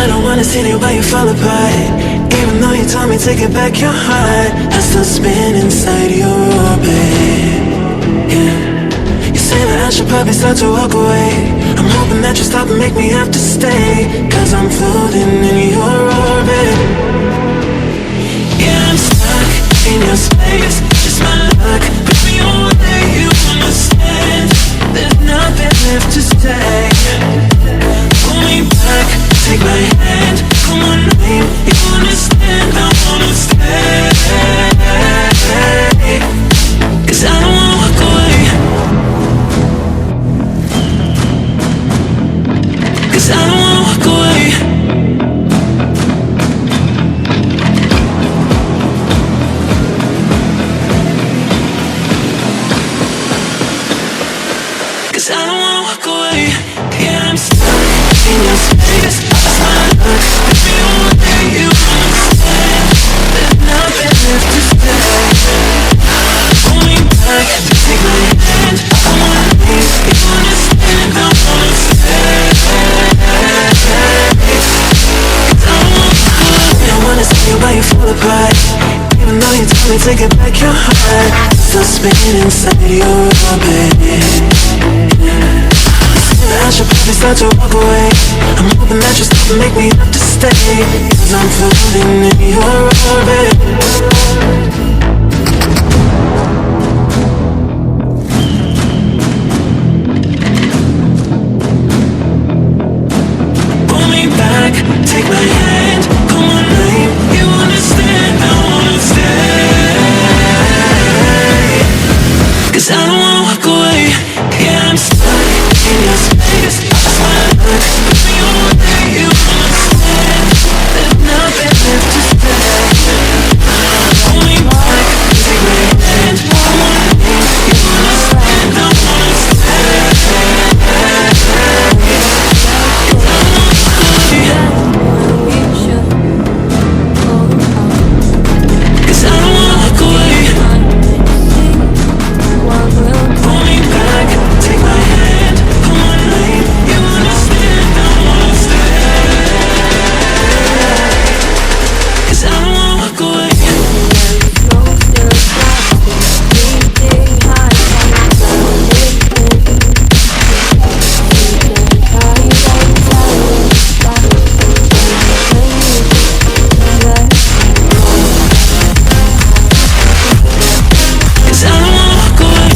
I don't wanna see you while you fall apart. Even though you told me to get back your heart, I still spin inside your orbit. Yeah. You say that I should probably start to walk away. I'm hoping that you stop and make me have to stay, cause I'm floating in your orbit. Yeah, I'm stuck in your space, just my luck. Put me away, you understand. There's nothing left to say. Pull me back, take my hand, call my name. You understand, I wanna stay. Cause I don't wanna walk away. Cause I don't wanna walk away. Cause I don't wanna walk away. Yeah, I'm stuck in your space. That's my luck. Put me away, you understand. There's nothing left to say. Pull me back, take my hand, I wanna leave. You understand, I wanna stay. Cause I don't wanna walk away. I wanna see you while you fall apart. Even though you told me to get back your heart, still spinning inside your orbit. I should probably start to walk away. I'm hoping that you stop and make me have to stay, cause I'm floating in your orbit. Pull me back, take my hand, call my name. You understand, I wanna stay. Cause I don't wanna walk away. Yeah, I'm stuck in your space. That's my luck. Put me away, you understand. There's nothing left to say. Pull me back, take my hand, I wanna leave. You understand, I wanna stay. Cause I don't wanna walk away. Pull me back, take my hand, call my name. You understand, I wanna stay. Cause I don't wanna walk away. Cause I don't wanna walk away.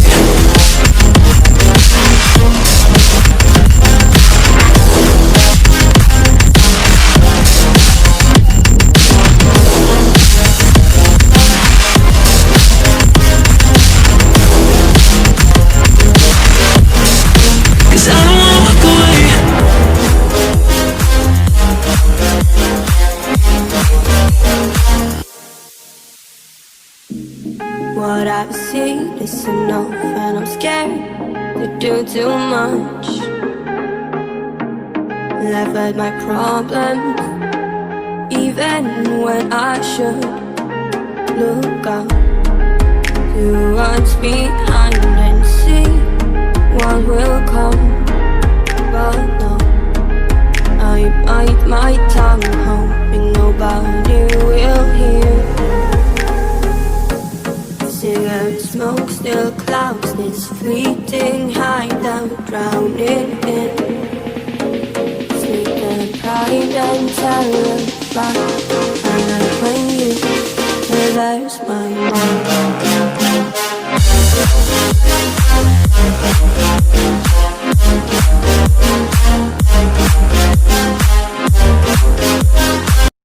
Cause I don't wanna walk away. What I've seen is enough, and I'm scared to do too much. Laugh at my problems, even when I should look up to what's behind and see what will come. But no, I bite my tongue, hoping nobody will hear. Cigarette smoke still clouds this fleeting hideout, drowning in sleep and pride and terror. But I like when you reverse my mind.